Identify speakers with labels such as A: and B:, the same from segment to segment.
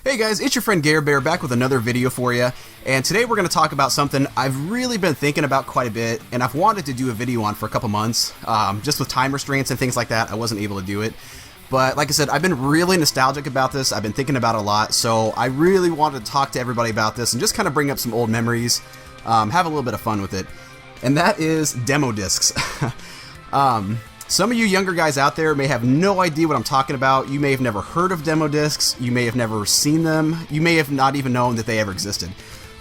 A: Hey guys, it's your friend Gare back with another video for you, and today we're going to talk about something I've really been thinking about quite a bit, and I've wanted to do a video on for a couple months. Just with time restraints and things like that, I wasn't able to do it. But like I said, I've been really nostalgic about this. I've been thinking about it a lot, so I really wanted to talk to everybody about this and just kind of bring up some old memories, have a little bit of fun with it. And that is demo discs. Some of you younger guys out there may have no idea what I'm talking about. You may have never heard of demo discs. You may have never seen them. You may have not even known that they ever existed.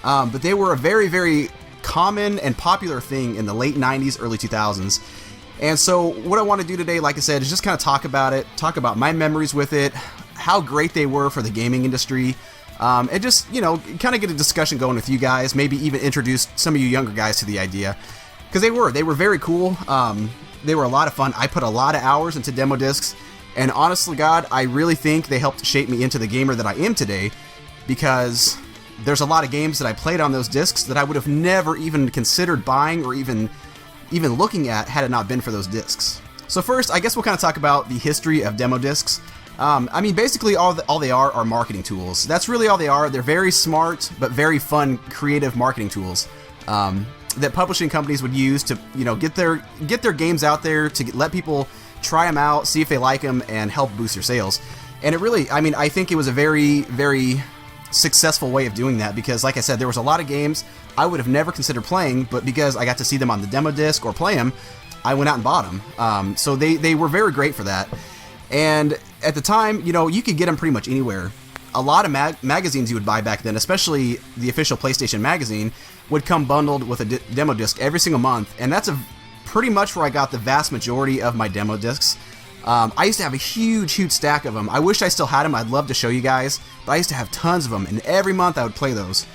A: But they were a very, very common and popular thing in the late 90s, early 2000s. And so what I want to do today, like I said, is just kind of talk about it, talk about my memories with it, how great they were for the gaming industry, and just, you know, kind of get a discussion going with you guys, maybe even introduce some of you younger guys to the idea. Because they were very cool. They were a lot of fun. I put a lot of hours into demo discs, and honestly, God, I really think they helped shape me into the gamer that I am today, because there's a lot of games that I played on those discs that I would have never even considered buying or even looking at had it not been for those discs. So first, I guess we'll kind of talk about the history of demo discs. I mean, basically all they are marketing tools. That's really all they are. They're very smart but very fun, creative marketing tools. That publishing companies would use to, you know, get their games out there, to let people try them out, see if they like them, and help boost their sales. And it really, I mean, I think it was a very, very successful way of doing that, because like I said, there was a lot of games I would have never considered playing, but because I got to see them on the demo disc or play them, I went out and bought them. So they were very great for that. And at the time, you know, you could get them pretty much anywhere. A lot of magazines you would buy back then, especially the official PlayStation magazine, would come bundled with a demo disc every single month, and that's pretty much where I got the vast majority of my demo discs. I used to have a huge stack of them. I wish I still had them. I'd love to show you guys, but I used to have tons of them, and every month I would play those.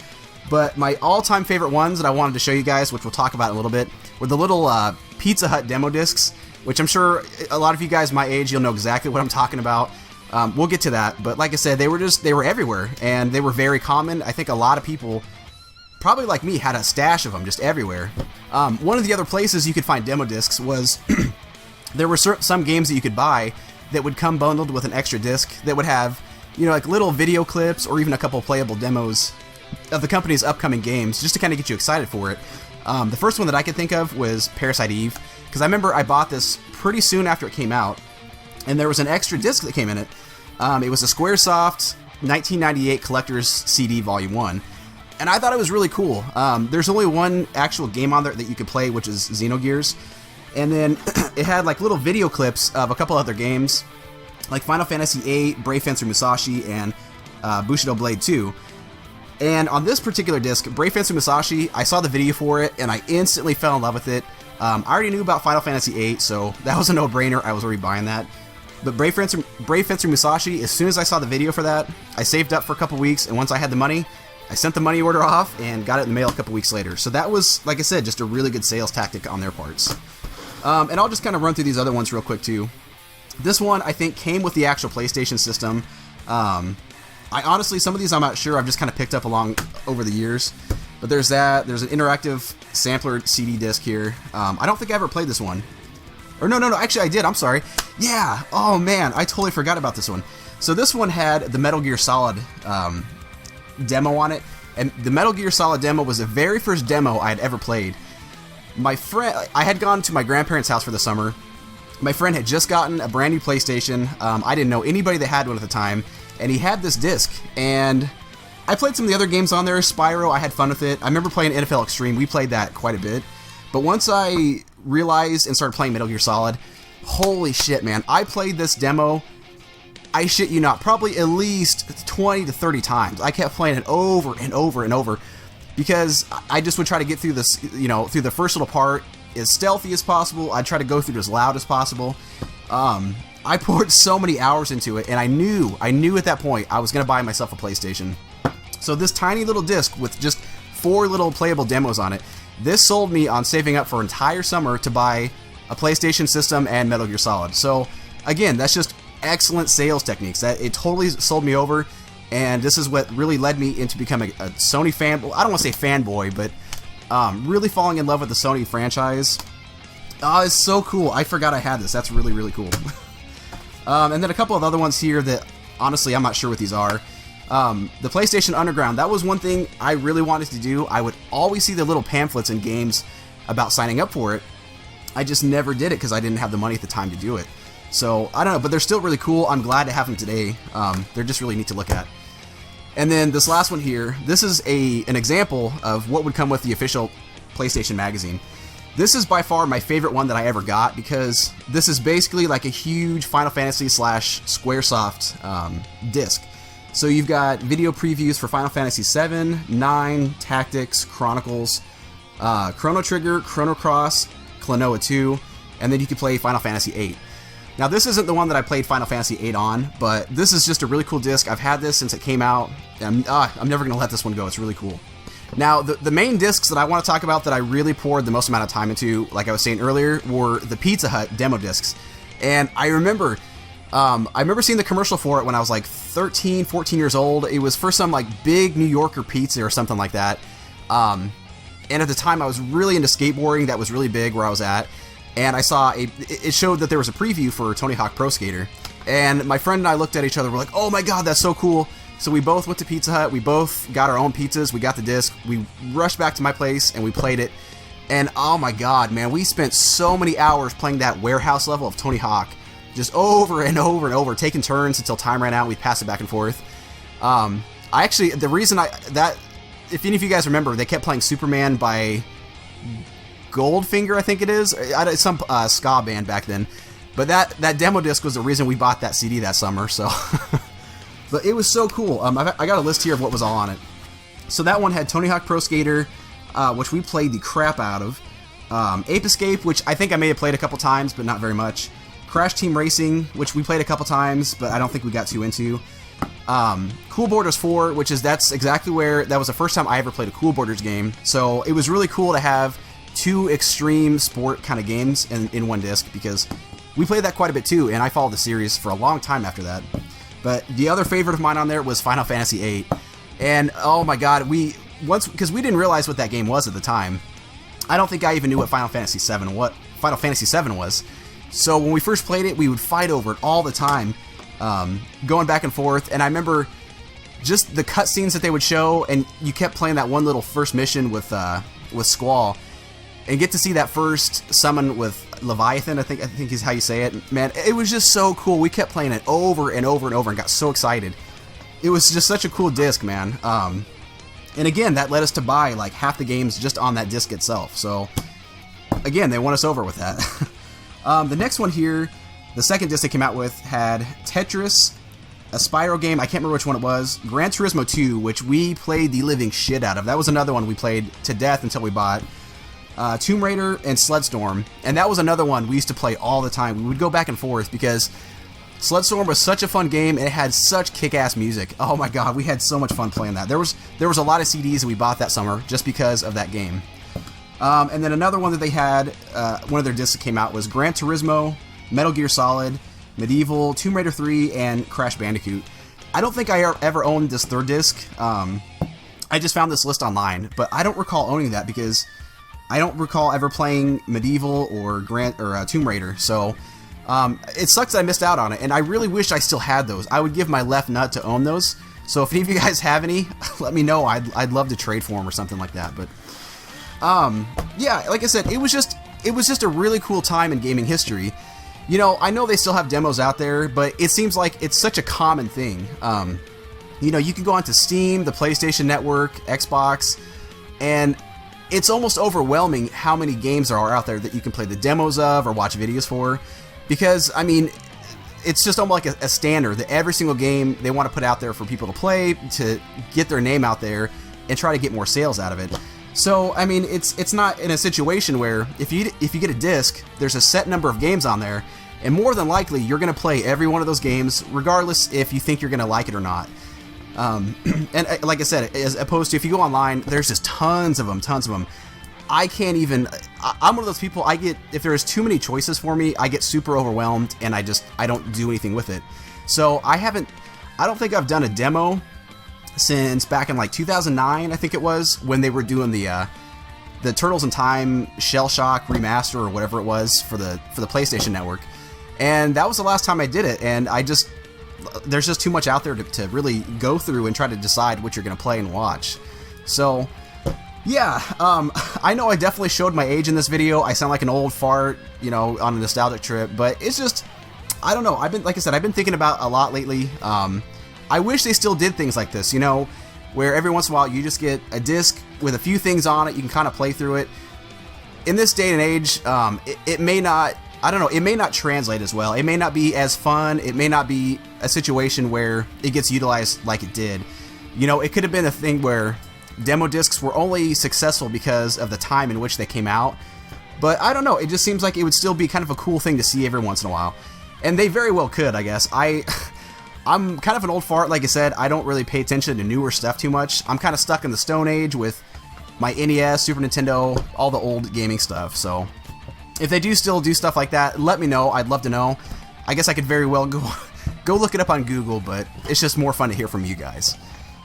A: But my all-time favorite ones that I wanted to show you guys, which we'll talk about in a little bit, were the little Pizza Hut demo discs, which I'm sure a lot of you guys my age, you'll know exactly what I'm talking about. We'll get to that, but like I said, they were everywhere, and they were very common. I think a lot of people, probably like me, had a stash of them just everywhere. One of the other places you could find demo discs was there were some games that you could buy that would come bundled with an extra disc that would have, you know, like little video clips or even a couple playable demos of the company's upcoming games, just to kind of get you excited for it. The first one that I could think of was Parasite Eve, because I remember I bought this pretty soon after it came out, and there was an extra disc that came in it. It was a Squaresoft 1998 Collector's CD Volume 1. And I thought it was really cool. There's only one actual game on there that you could play, which is Xenogears. And then it had like little video clips of a couple other games, like Final Fantasy VIII, Brave Fencer Musashi, and Bushido Blade 2. And on this particular disc, Brave Fencer Musashi, I saw the video for it, and I instantly fell in love with it. I already knew about Final Fantasy VIII, so that was a no-brainer. I was already buying that. But Brave Fencer Musashi, as soon as I saw the video for that, I saved up for a couple weeks, and once I had the money, I sent the money order off and got it in the mail a couple weeks later. So that was, like I said, just a really good sales tactic on their parts. And I'll just kind of run through these other ones real quick too. This one, I think, came with the actual PlayStation system. I honestly, some of these I'm not sure. I've just kind of picked up along over the years. But there's that. There's an interactive sampler CD disc here. I don't think I ever played this one. Or no, actually I did, I'm sorry. Yeah, oh man, I totally forgot about this one. So this one had the Metal Gear Solid demo on it, and the Metal Gear Solid demo was the very first demo I had ever played. My friend, I had gone to my grandparents' house for the summer. My friend had just gotten a brand new PlayStation. I didn't know anybody that had one at the time, and he had this disc, and I played some of the other games on there. Spyro, I had fun with it. I remember playing NFL Extreme. We played that quite a bit. But once I realized and started playing Metal Gear Solid, holy shit, man. I played this demo, I shit you not, probably at least 20 to 30 times. I kept playing it over and over and over, because I just would try to get through this, you know, through the first little part as stealthy as possible. I'd try to go through it as loud as possible. I poured so many hours into it, and I knew at that point I was going to buy myself a PlayStation. So this tiny little disc with just 4 little playable demos on it, this sold me on saving up for an entire summer to buy a PlayStation system and Metal Gear Solid. So again, that's just excellent sales techniques. That it totally sold me over, and this is what really led me into becoming a Sony fan. Well, I don't want to say fanboy, but really falling in love with the Sony franchise. Oh, it's so cool. I forgot I had this. That's really, really cool. And then a couple of other ones here that honestly I'm not sure what these are. The PlayStation Underground, that was one thing I really wanted to do. I would always see the little pamphlets in games about signing up for it. I just never did it because I didn't have the money at the time to do it. So, I don't know, but they're still really cool. I'm glad to have them today. They're just really neat to look at. And then this last one here, this is an example of what would come with the official PlayStation magazine. This is by far my favorite one that I ever got because this is basically like a huge Final Fantasy / Squaresoft disc. So you've got video previews for Final Fantasy 7, 9, Tactics, Chronicles, Chrono Trigger, Chrono Cross, Klonoa 2, and then you can play Final Fantasy 8. Now this isn't the one that I played Final Fantasy 8 on, but this is just a really cool disc. I've had this since it came out, and I'm never going to let this one go. It's really cool. Now, the main discs that I want to talk about that I really poured the most amount of time into, like I was saying earlier, were the Pizza Hut demo discs. And I remember seeing the commercial for it when I was like 13, 14 years old. It was for some like big New Yorker pizza or something like that. And at the time I was really into skateboarding. That was really big where I was at. And I saw it showed that there was a preview for Tony Hawk Pro Skater. And my friend and I looked at each other, we're like, oh my god, that's so cool. So we both went to Pizza Hut, we both got our own pizzas, we got the disc, we rushed back to my place and we played it. And oh my god, man, we spent so many hours playing that warehouse level of Tony Hawk. Just over and over and over, taking turns until time ran out, we'd pass it back and forth. The reason if any of you guys remember, they kept playing Superman by Goldfinger, I think it is. Some ska band back then. But that demo disc was the reason we bought that CD that summer, so... But it was so cool. I got a list here of what was all on it. So that one had Tony Hawk Pro Skater, which we played the crap out of. Ape Escape, which I think I may have played a couple times, but not very much. Crash Team Racing, which we played a couple times, but I don't think we got too into. Cool Borders 4, that's exactly where... That was the first time I ever played a Cool Borders game. So it was really cool to have two extreme sport kind of games in one disc, because we played that quite a bit too, and I followed the series for a long time after that. But the other favorite of mine on there was Final Fantasy 8. And oh my god, because we didn't realize what that game was at the time. I don't think I even knew what Final Fantasy 7 was. So when we first played it, we would fight over it all the time, going back and forth. And I remember just the cutscenes that they would show, and you kept playing that one little first mission with Squall, and get to see that first summon with Leviathan, I think is how you say it. Man, it was just so cool. We kept playing it over and over and over and got so excited. It was just such a cool disc, man. And again, that led us to buy like half the games just on that disc itself. So again, they won us over with that. The next one here, the second disc they came out with, had Tetris, a Spyro game, I can't remember which one it was, Gran Turismo 2, which we played the living shit out of. That was another one we played to death until we bought. Tomb Raider and Sledstorm, and that was another one we used to play all the time. We would go back and forth because Sledstorm was such a fun game and it had such kick-ass music. Oh my god, we had so much fun playing that. There was a lot of CDs that we bought that summer just because of that game. And then another one that they had, one of their discs that came out was Gran Turismo, Metal Gear Solid, Medieval, Tomb Raider 3, and Crash Bandicoot. I don't think I ever owned this third disc. I just found this list online, but I don't recall owning that because I don't recall ever playing Medieval or Tomb Raider, so it sucks that I missed out on it, and I really wish I still had those. I would give my left nut to own those, so if any of you guys have any, let me know. I'd love to trade for them or something like that, but yeah, like I said, it was just a really cool time in gaming history. You know, I know they still have demos out there, but it seems like it's such a common thing. You know, you can go onto Steam, the PlayStation Network, Xbox, and it's almost overwhelming how many games there are out there that you can play the demos of or watch videos for, because, I mean, it's just almost like a standard that every single game they want to put out there for people to play, to get their name out there, and try to get more sales out of it. So, I mean, it's not in a situation where if you get a disc, there's a set number of games on there, and more than likely, you're going to play every one of those games, regardless if you think you're going to like it or not. And like I said, as opposed to if you go online, there's just tons of them. I can't even, I'm one of those people, if there's too many choices for me, I get super overwhelmed and I don't do anything with it. So I don't think I've done a demo since back in like 2009, I think it was, when they were doing the Turtles in Time Shell Shock remaster or whatever it was for the PlayStation Network. And that was the last time I did it, and there's just too much out there to really go through and try to decide what you're going to play and watch. So, yeah, I know I definitely showed my age in this video. I sound like an old fart, you know, on a nostalgic trip, but it's just, I don't know. Like I said, I've been thinking about a lot lately. I wish they still did things like this, you know, where every once in a while you just get a disc with a few things on it, you can kind of play through it. In this day and age, it may not, I don't know, it may not translate as well. It may not be as fun. It may not be a situation where it gets utilized like it did. You know, it could have been a thing where demo discs were only successful because of the time in which they came out. But I don't know, it just seems like it would still be kind of a cool thing to see every once in a while. And they very well could, I guess. I'm kind of an old fart, like I said. I don't really pay attention to newer stuff too much. I'm kind of stuck in the Stone Age with my NES, Super Nintendo, all the old gaming stuff. So if they do still do stuff like that, let me know. I'd love to know. I guess I could very well go look it up on Google, but it's just more fun to hear from you guys.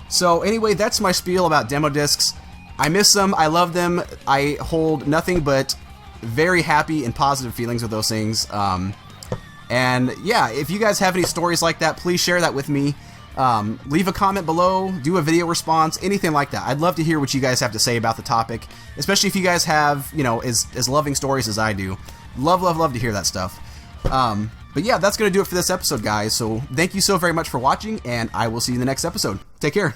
A: So anyway, that's my spiel about demo discs. I miss them. I love them. I hold nothing but very happy and positive feelings with those things. And yeah, if you guys have any stories like that, please share that with me. Leave a comment below, do a video response, anything like that. I'd love to hear what you guys have to say about the topic, especially if you guys have, you know, as loving stories as I do. Love, love, love to hear that stuff. But yeah, that's going to do it for this episode, guys. So thank you so very much for watching, and I will see you in the next episode. Take care.